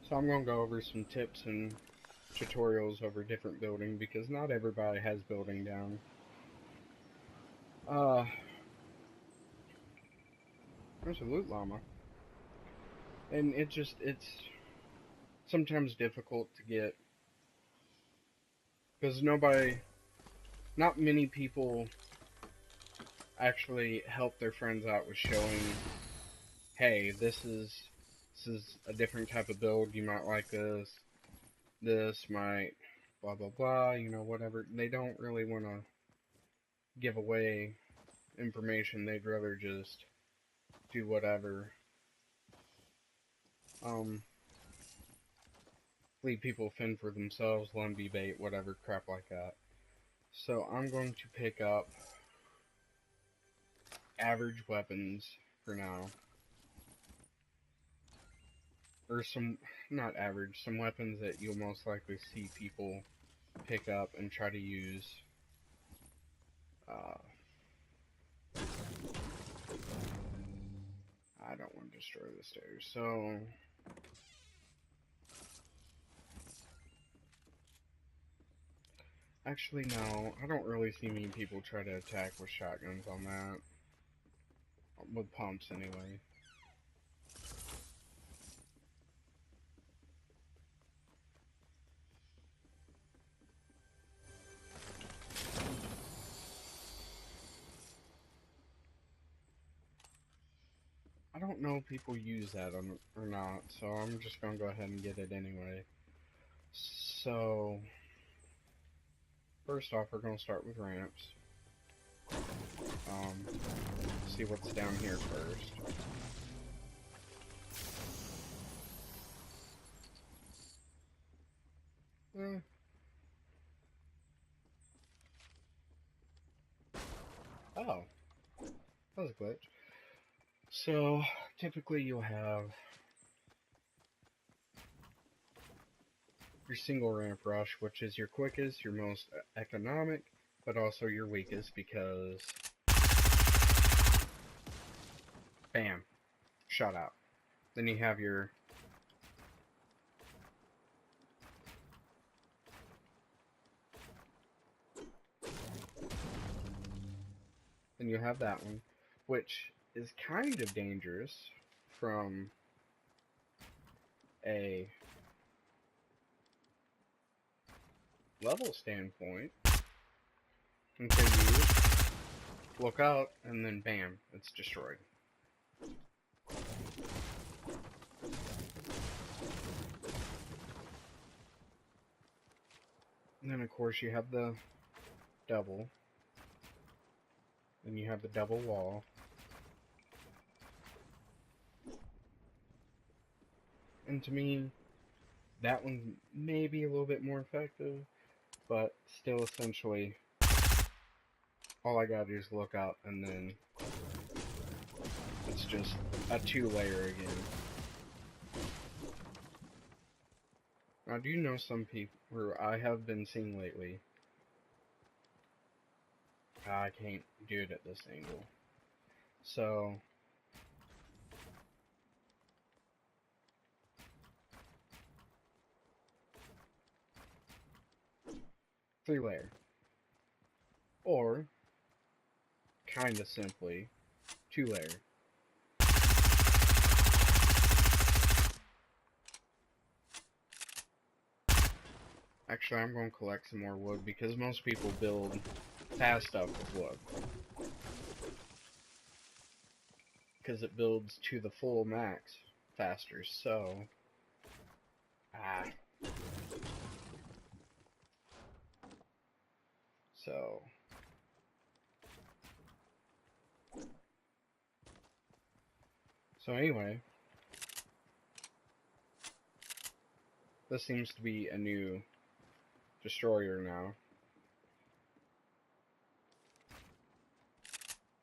So I'm going to go over some tips and tutorials over different building because not everybody has building down. Uh, there's a loot llama. And it's sometimes difficult to get because not many people actually help their friends out with showing, hey, this is a different type of build. You might like this. This might blah blah blah. Whatever. They don't really want to give away information. They'd rather just do whatever. Um, leave people fend for themselves, let them be bait, whatever crap like that. So I'm going to pick up average weapons for now. Or not average, some weapons that you'll most likely see people pick up and try to use. Uh, I don't want to destroy the stairs, so actually no, I don't really see many people try to attack with shotguns on that. With pumps anyway. I don't know if people use that or not, so I'm just gonna go ahead and get it anyway. So, first off, we're gonna start with ramps. Um, see what's down here first. Eh. Oh, that was a glitch. So, typically you'll have your single ramp rush, which is your quickest, your most economic, but also your weakest because, bam, shot out. Then you have your then you have that one, which is kind of dangerous from a level standpoint until you look out and then bam, it's destroyed. And then of course you have the double, and you have the double wall. And to me, that one's maybe a little bit more effective, but still essentially all I gotta do is look out and then it's just a 2-layer again. Now, do you know some people who I have been seeing lately? I can't do it at this angle. So, 3-layer. Or, kinda simply, 2-layer. Actually, I'm going to collect some more wood because most people build fast stuff with wood. Because it builds to the full max faster, so... So... So anyway... This seems to be a new destroyer now.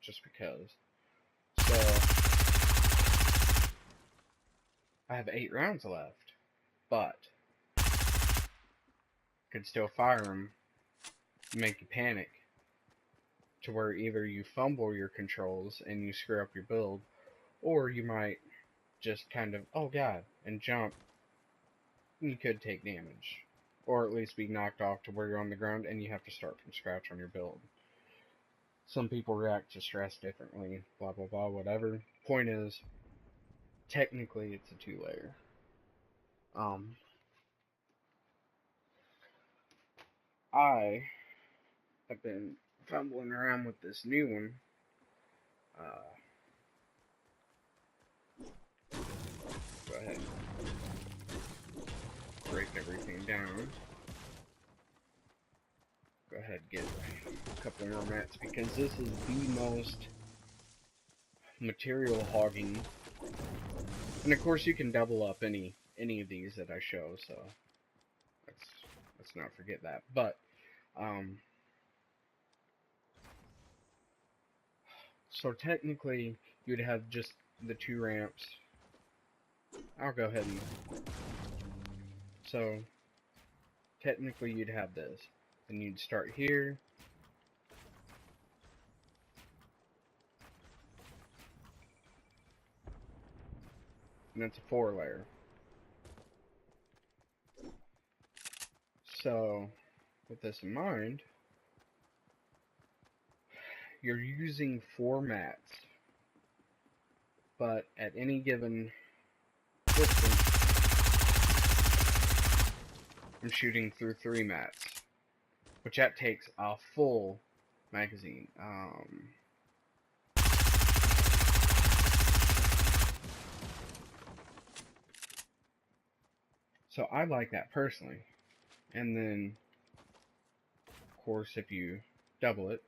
Just because. So, I have 8 rounds left, but could still fire them, make you panic, to where either you fumble your controls and you screw up your build, or you might just kind of, oh god, and jump you could take damage. Or at least be knocked off to where you're on the ground and you have to start from scratch on your build. Some people react to stress differently, blah blah blah, whatever. Point is, technically it's a 2-layer. I have been fumbling around with this new one. Go ahead and break everything down. Go ahead and get a couple more mats because this is the most material hogging. And of course you can double up any of these that I show, so let's not forget that. But so technically you'd have just the 2 ramps. I'll go ahead and so technically you'd have this. And you'd start here. And it's a 4-layer. So, with this in mind, you're using 4 mats. But at any given distance, I'm shooting through 3 mats. Which that takes a full magazine. So I like that personally. And then, of course, if you double it,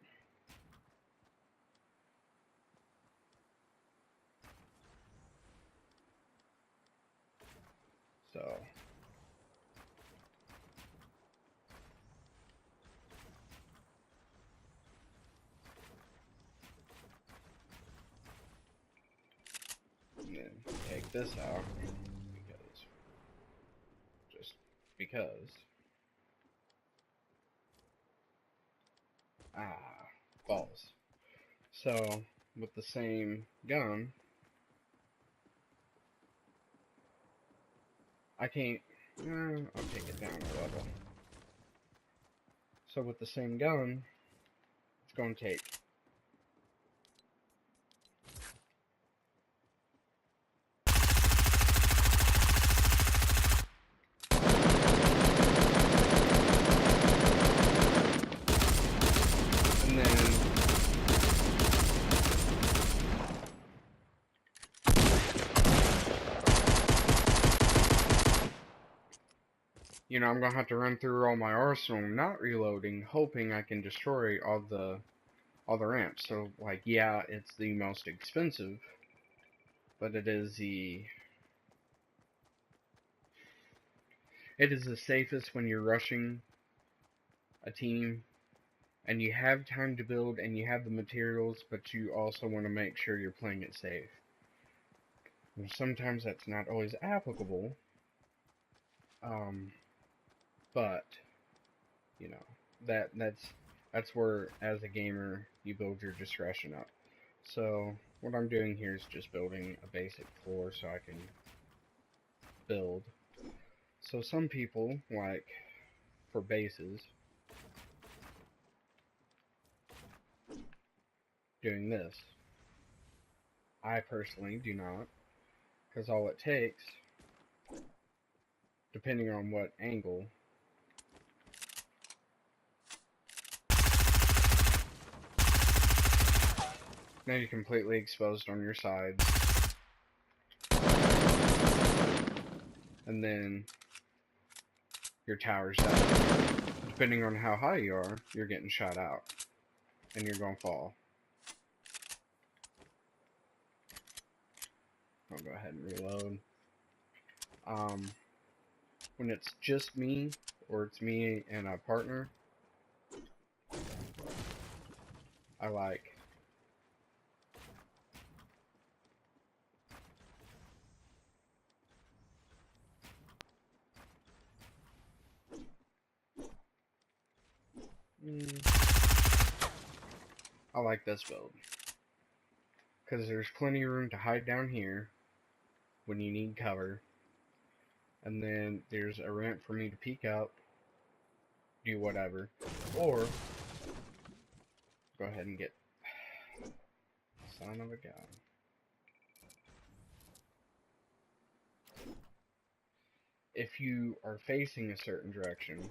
so and then take this out because balls. So with the same gun, I can't. I'll take it down a level. So with the same gun, it's going to take I'm gonna have to run through all my arsenal, not reloading, hoping I can destroy all the ramps. So, like, yeah, it's the most expensive, but it is the safest when you're rushing a team, and you have time to build, and you have the materials, but you also want to make sure you're playing it safe. And sometimes that's not always applicable. But that's where, as a gamer, you build your discretion up. So what I'm doing here is just building a basic floor so I can build. So some people, like for bases, doing this. I personally do not, because all it takes, depending on what angle, now you're completely exposed on your sides. And then your tower's down. Depending on how high you are, you're getting shot out. And you're gonna fall. I'll go ahead and reload. When it's just me, or it's me and a partner, I like this build, because there's plenty of room to hide down here when you need cover, and then there's a ramp for me to peek up, do whatever, or go ahead and get son of a gun. If you are facing a certain direction,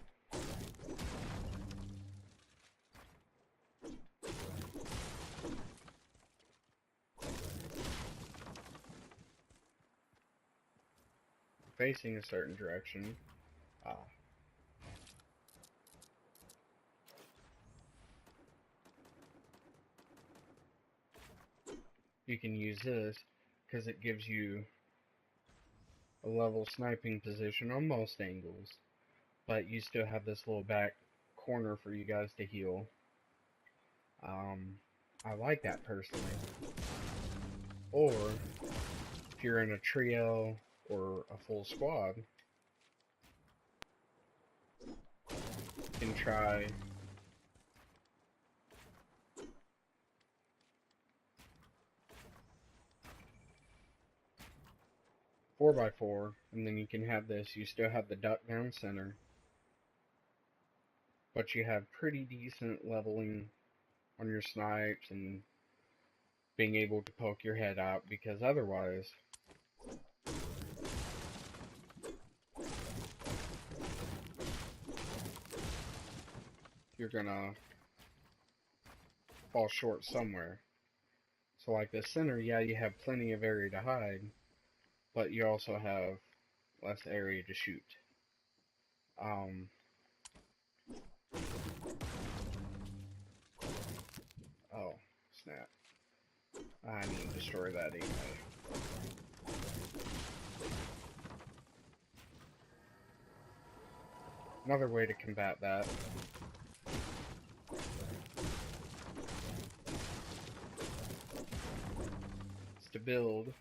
uh, you can use this because it gives you a level sniping position on most angles, but you still have this little back corner for you guys to heal. I like that personally. Or if you're in a trio or a full squad, you can try 4x4, and then you can have this. You still have the duck down center, but you have pretty decent leveling on your snipes and being able to poke your head out, because otherwise you're gonna fall short somewhere. So like the center, yeah, you have plenty of area to hide, but you also have less area to shoot. Oh, snap. I need to destroy that anyway. Another way to combat that is to build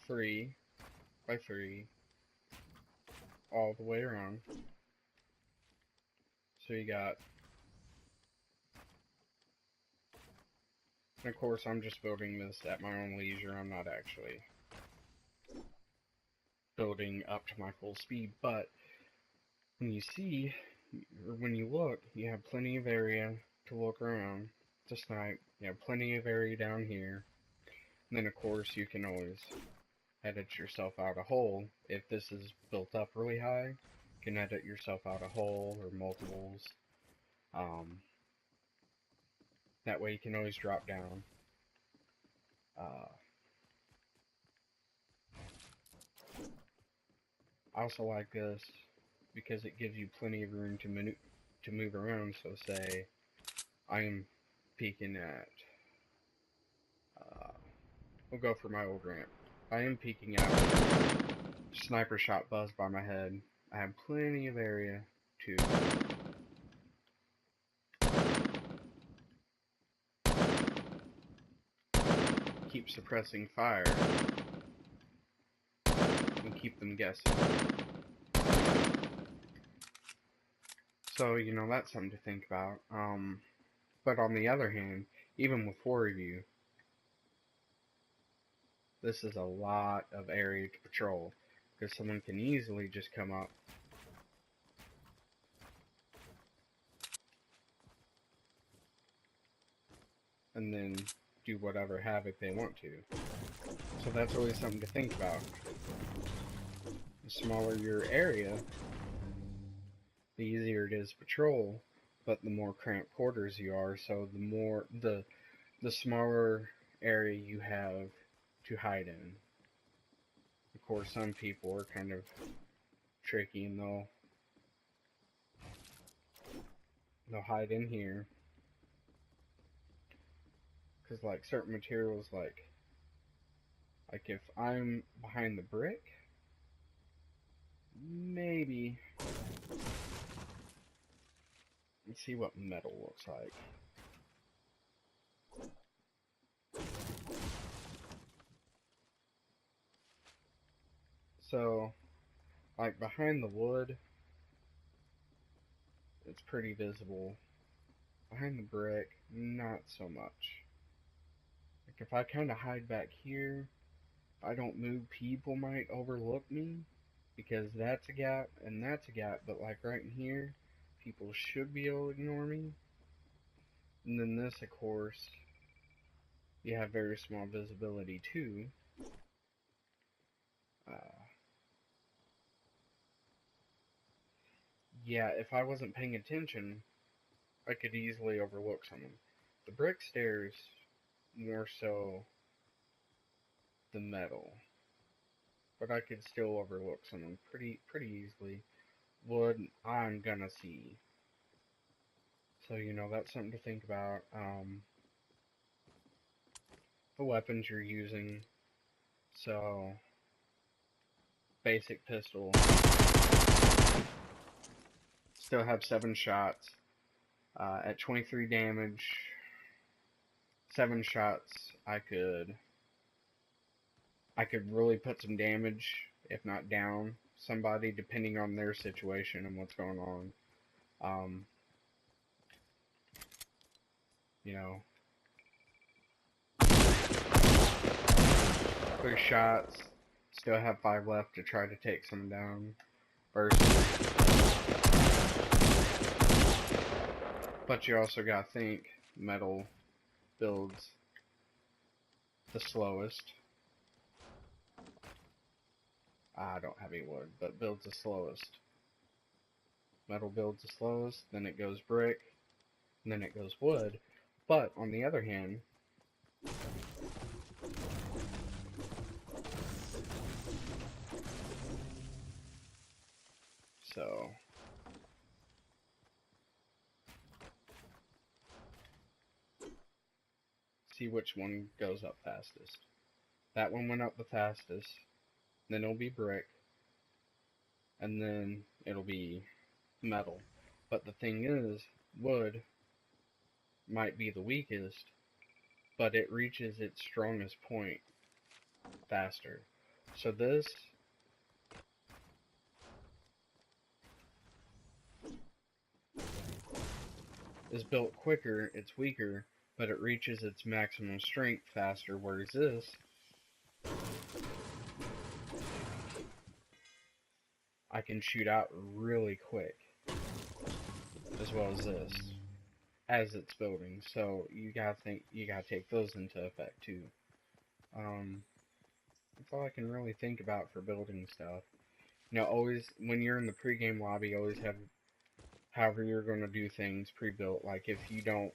3x3 all the way around. So you got, and of course I'm just building this at my own leisure. I'm not actually building up to my full speed, but when you see, or when you look, you have plenty of area to look around to snipe. You have plenty of area down here. And then of course you can always edit yourself out a hole. If this is built up really high, you can edit yourself out a hole or multiples. That way you can always drop down. I also like this because it gives you plenty of room to move around. So say I am peeking at, we'll go for my old ramp. I am peeking out, sniper shot buzzed by my head. I have plenty of area to keep suppressing fire and keep them guessing. So, you know, that's something to think about. But on the other hand, even with 4 of you, this is a lot of area to patrol, because someone can easily just come up and then do whatever havoc they want to. So that's always something to think about. The smaller your area, the easier it is to patrol, but the more cramped quarters you are, so the smaller area you have to hide in. Of course, some people are kind of tricky and they'll hide in here, because like certain materials, like if I'm behind the brick, maybe, let's see what metal looks like. So, like behind the wood, it's pretty visible. Behind the brick, not so much. Like if I kind of hide back here, If I don't move, people might overlook me because that's a gap and that's a gap. But like right in here, people should be able to ignore me. And then this, of course, you have very small visibility too. Uh, yeah, if I wasn't paying attention, I could easily overlook someone. The brick stairs, more so the metal, but I could still overlook someone pretty easily. Wood, I'm gonna see. So that's something to think about. The weapons you're using. So basic pistol, still have 7 shots. At 23 damage, 7 shots, I could really put some damage, if not down somebody, depending on their situation and what's going on. Um, you know, 3 shots, still have 5 left to try to take some down. But you also gotta think, metal builds the slowest. I don't have any wood, but builds the slowest. Metal builds the slowest, then it goes brick, and then it goes wood. But on the other hand, so see which one goes up fastest. That one went up the fastest, then it'll be brick, and then it'll be metal. But the thing is, wood might be the weakest, but it reaches its strongest point faster. So this is built quicker, it's weaker, but it reaches its maximum strength faster, whereas this I can shoot out really quick, as well as this, as it's building. So you gotta take those into effect too. That's all I can really think about for building stuff. Always when you're in the pregame lobby, always have however you're gonna do things pre-built. Like if you don't,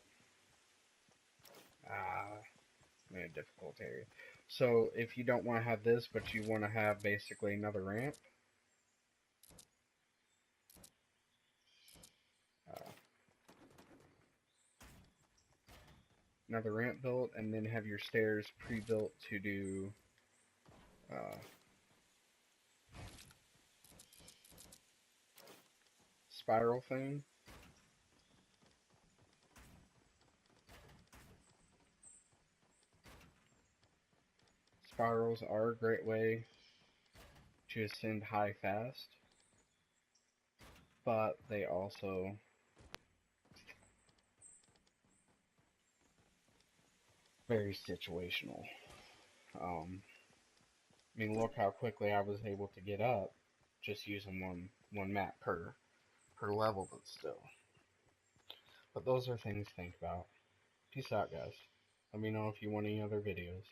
I'm in a difficult area. So if you don't want to have this, but you want to have basically another ramp, uh, built, and then have your stairs pre-built to do spiral thing. Spirals are a great way to ascend high fast, but they also very situational. I mean, look how quickly I was able to get up just using one map per level, but still. But those are things to think about. Peace out, guys. Let me know if you want any other videos.